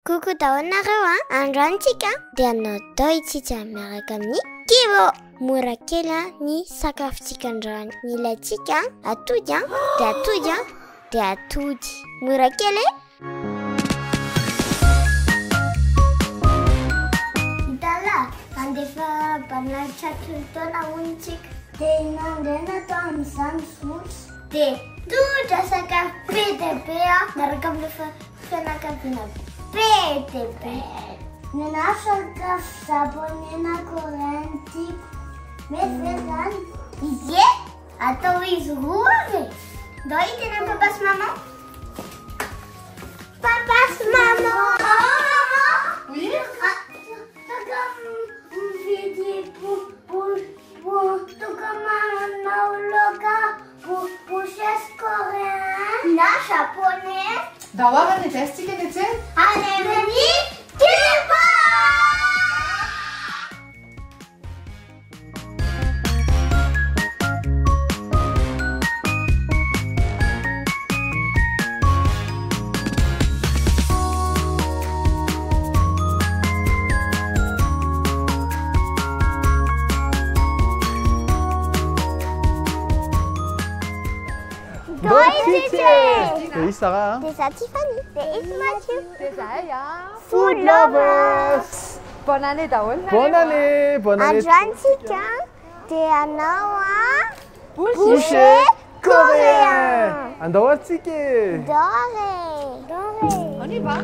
Coucou taonareo androany tsika dia hanao daoitsika miaraka amin'ny kibo. Mora kely ny sakafontsika androany. Ny ilaitsika atody dia atody. Mora kely. Dala andefa banalitra tontona ontsika. Dia nandeha tao amin'izany votsy. Dia tonga sakafo be dia be miaraka amin'ny fianakaviana be dia be. Nena sakafo japonais na coréen tiako. Mety zany. Ie, atao izy roa ve. Ndao hitena papa sy maman. Papa sy maman. Oui. Toka manao loka pour chaise coréen na japonais. Dahoara ny adraisitsika ny tsena. Any amin'ny kibo! Et Sarah. C'est ça Tiffany. C'est Mathieu. C'est ça, Food lovers. Bonne année daholo. Bonne année. Bonne année. Androantsika dia hanao boucher coréen. Andao atsika. Dore. On y va.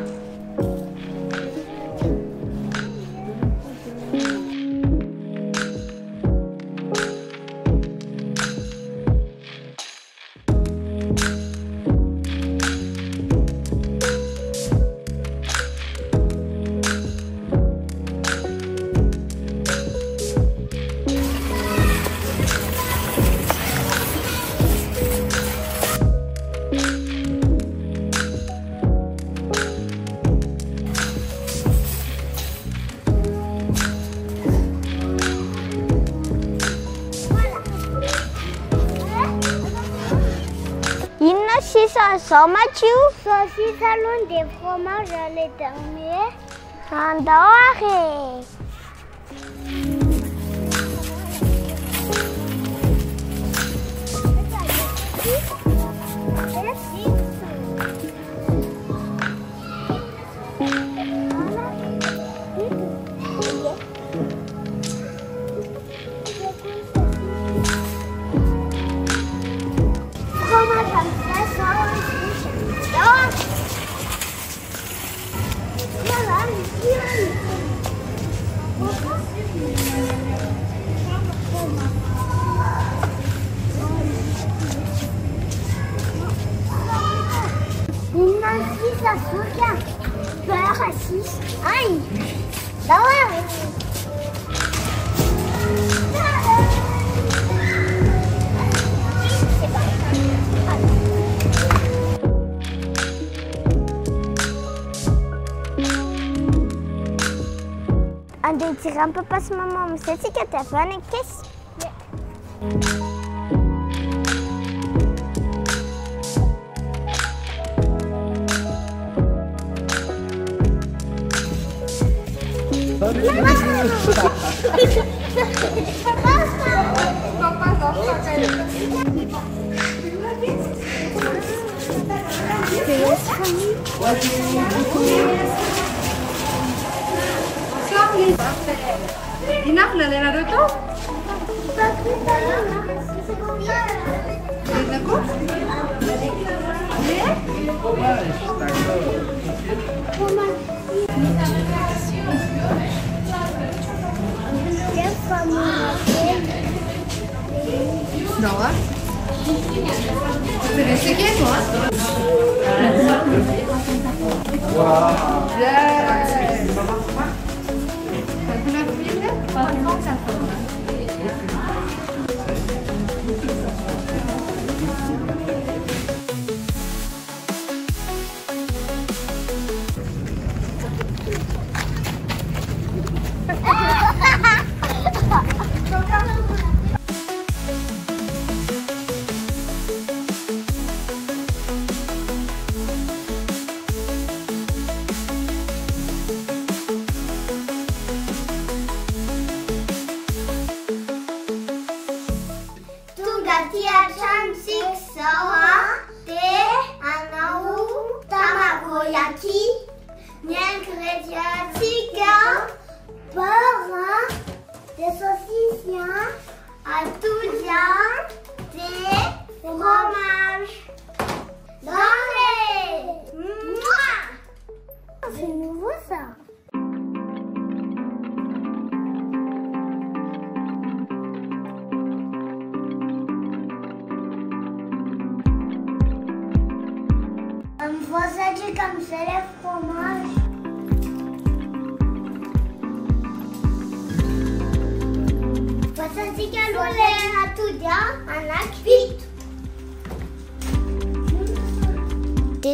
Ça, Mathieu. Saucisse à l'eau des fromages à les derniers. Andorre. Ça soutient. Beurre à 6. Aïe. Andai tirar papa sy maman msetsika dia avy any ankesy. Enough na Lena to? Noah? C'est séqué toi? Wow! Yes! ingrédients chicken, beurre, des saucisses, un tout des fromages. Allez! C'est nouveau ça. On voit ça comme ça les fromages. Voici qu'elle a tout bien, on a cuit.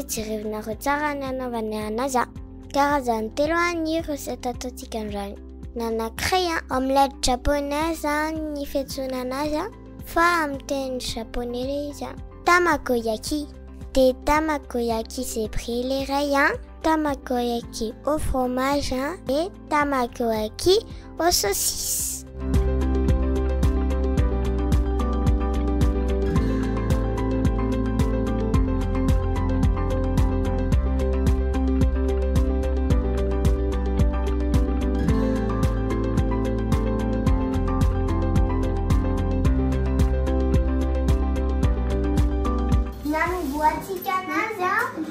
Tirivna rotsarana anaovany anazy karazany telo ny recette ataontsika androany. Nanankiray omelette japonaise ny fiantsoana anazy fa amin'ny teny japonais ilay izy tamagoyaki. De tamagoyaki c'est brûlé iray tamagoyaki au fromage et tamagoyaki aux saucisses.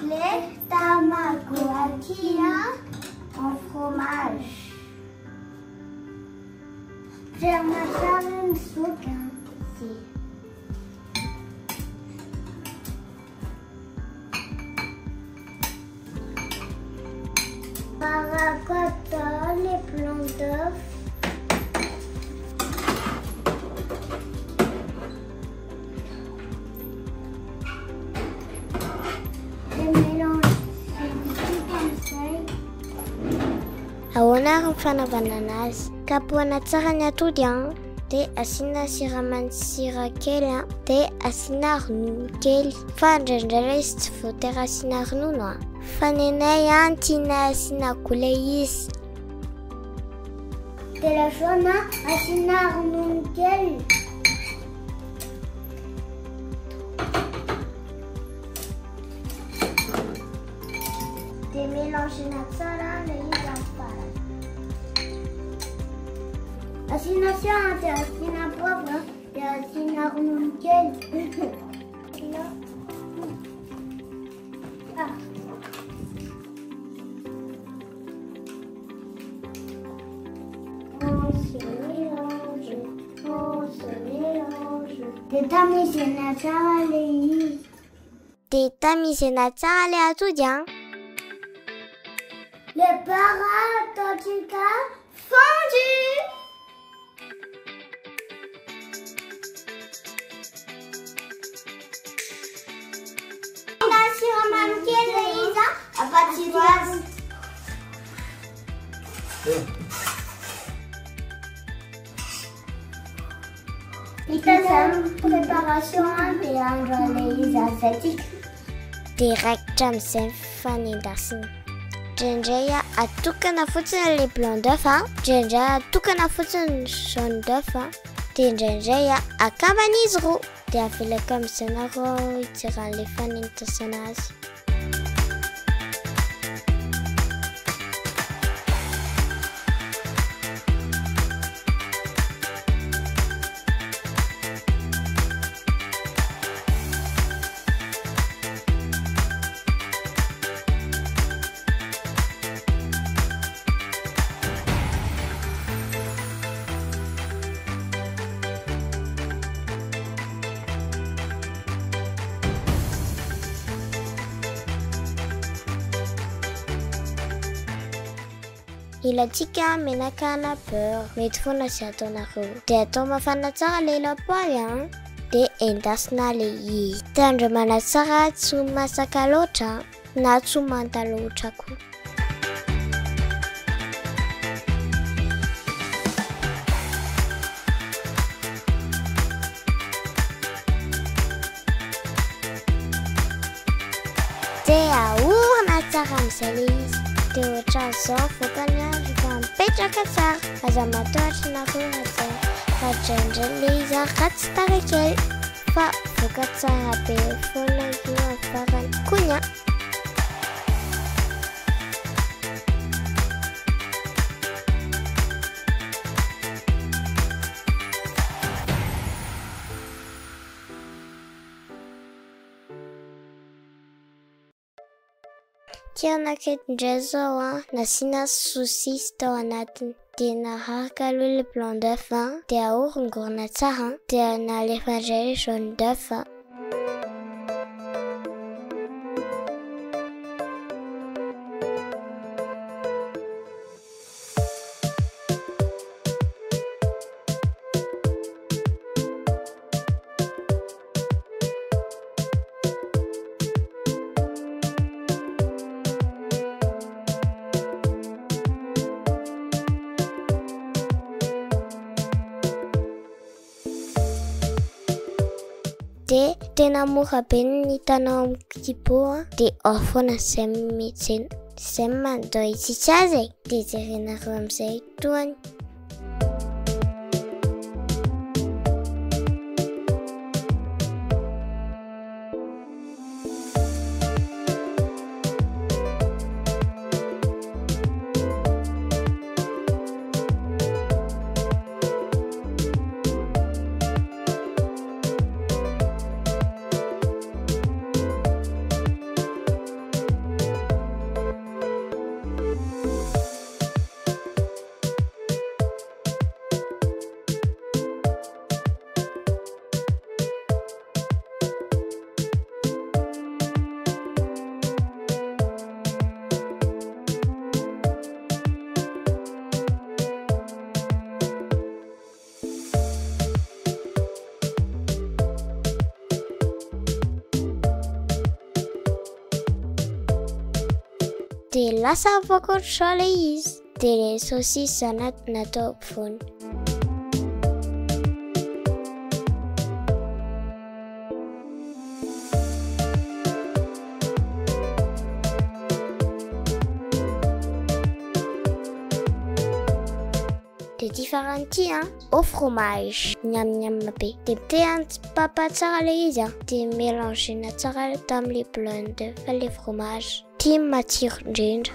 Les tamagoyaki en fromage. J'ai un une soupe ici. Paracotta, les blancs d'œufs. Ahoana ny fanaovana anazy? Kapohana tsara ny atody dia asiana siramamy sy sira kely dia asiana ronono kely. Fa indraindray izy tsy voatery asiana ronono fa nenay tiana asiana goulet izy. Dia la jaune asiana ronono kely. Dia mélangena tsara ilay izy amin'ny Asina siya, asina poivre, asina ronono kely. On se mélange. Detamisena tsara ilay izy. Detamisena tsara ilay atody Le paratontika fondu. Préparation des anglais asiatiques. Direct amin'izay fanendasina. Indraindray atokana fotsiny le blanc d'œuf, indraindray atokana fotsiny jaune d'œuf, dia indraindray akambana izy roa. Dia avelaka amin'izay nareo hijeran'ilay fanendasana azy. Ilatsika menaka na beurre, mety foana sy ataonareo. Dia atao mafana tsara ilay lapoaly dia endasina ilay izy. Tandremana tsara tsy ho masaka loatra na tsy ho manta loatra koa. Dia aorina tsara amin'izay ilay izy. Dia ohatran'izao voakany rehefa mipetraka tsara. Aza matohatra nareo raha indraindray ilay izy ratsy tara kely fa voaka tsara be foana io amin'ny farany koa. Tiana aketo indray zao nasiana saucisse tao anatiny. Dia naharaka aloha le blanc d'œuf dia ahorongorona tsara dia nalefa indray le jaune d'œuf. Dia tena mora be ny hitanao amin'ny petit pot dia ao foana izay mihitsy izay mandao itsitsy azy dia jerenareo amin'izay toany. Dia lasa voakaotra le izy. Dia le saucisse natao ampovoany. Dia differenti au fromage. Miam be. Dia mitehana papa tsara le izy dia mélangena tsara tamin'le blanc d'œuf le fromage. Tia matsiro indrindra.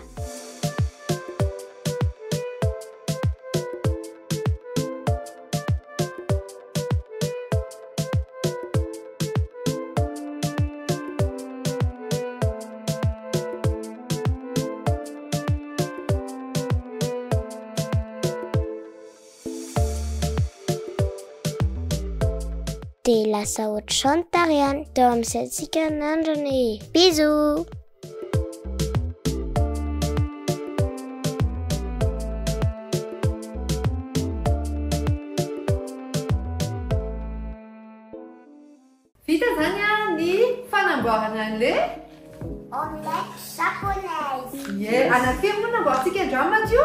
Dia lasa ohatr'izao ny tarehany. Teo amin'izay tsika nandrany. Bisous! Vita zany ny fanamboarana an'le Omelette japonaise. Ie, anankitelo no namboarintsika androany Mathio?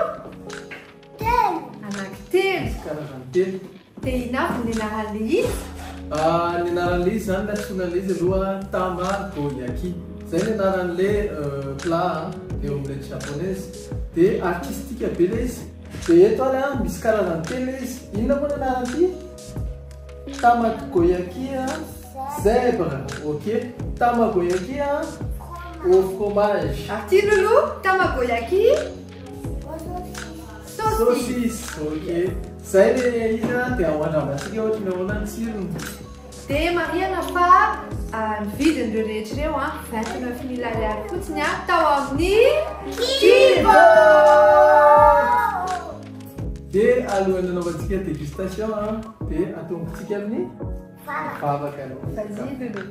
Telo. Anankitelo. Karazany telo. Dia inafo ny anaran'le izy? Ny anaran'le izy zany antsoinan'le izy aloha tamagoyaki. Zay ny anaran'le plat de omelette japonaise. Dia artistika be le izy. Dia eto any misy karazany telo izy. Inona moa ny anaran'ity? Tamagoyaki zèbre, ok. Tamagoyaki au fromage. Aty lolo, tamagoyaki Saucisse, ok. Zay le izy dia ao andramantsika ohatra ny ahoana ny tsirony. Dia marihana fa ny vidin'ireo rehetra ireo 29 000 ariary fotsiny tao amin'ny Kivo. Dia alohan'ny anaovantsika dégustation dia atombotsika amin'ny favaka aloha. Vas-y lolo.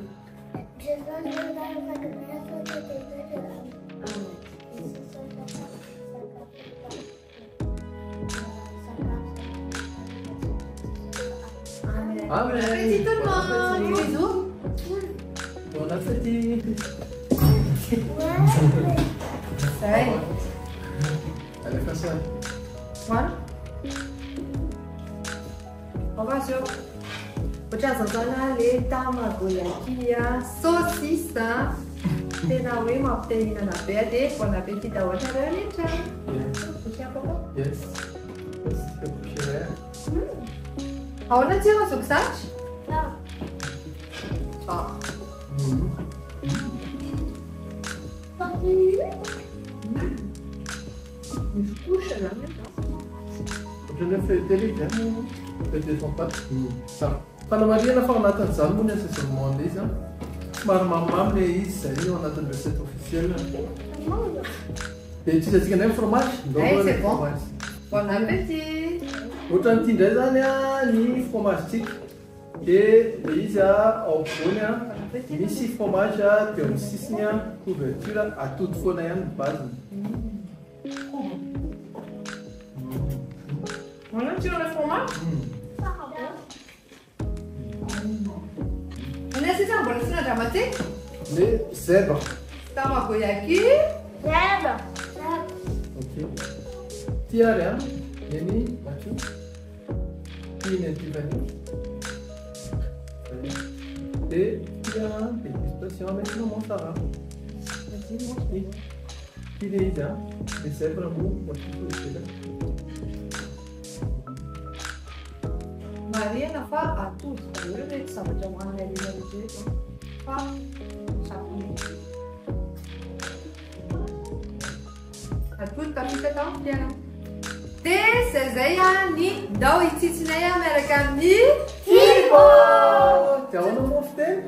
Amen. Bon appétit tout le monde. Bisous. Bon appétit. Ça va. Allez, fais ça. Voilà. On va sur. Ujazo zana le tamagoyaki saucisse. Tena hoe mampihinana be dia bon appétit daholo rehetra. Puxer un pouco. Yes. Fica puxer. Ahoana tsiro azoko satry? Misy kosa zany Je l'ai fait délire. Feuilleté son pâte. Ça. Fanamariana fa ao anatin'izany moa ny assaisonnement an'le izy. Somary mamimamy le izy, zay ao anatin'ny recette officielle. Dia tsika ndray fromage. C'est bon. Bon appétit. Ohatran'ity indray zany ny fromagentsika. Dia ilay izy ao ampovoany misy fromage dia amin'ny sisiny couverture atody foana ihany ny basiny. Voilà un petit peu le fromage. On a c'est un bon c'est dramatique. Les zèbres. Tamagoyaki. Zèbre. Ok. Tiara, Yeni, Mathieu. Pine et Tiffany. Et Tiara, dégustation maintenant mon Sarah. Vas-y, moi je dis. Pine, les zèbres, moi je suis là. Maria na fa atody daholo rehetra zavatra hoanina alina rehetra fa sakony atody tapita tao mpiana dia zay ny ndao hitsitsinay miaraka amin'ny Tibo! Tiao no mofo tena?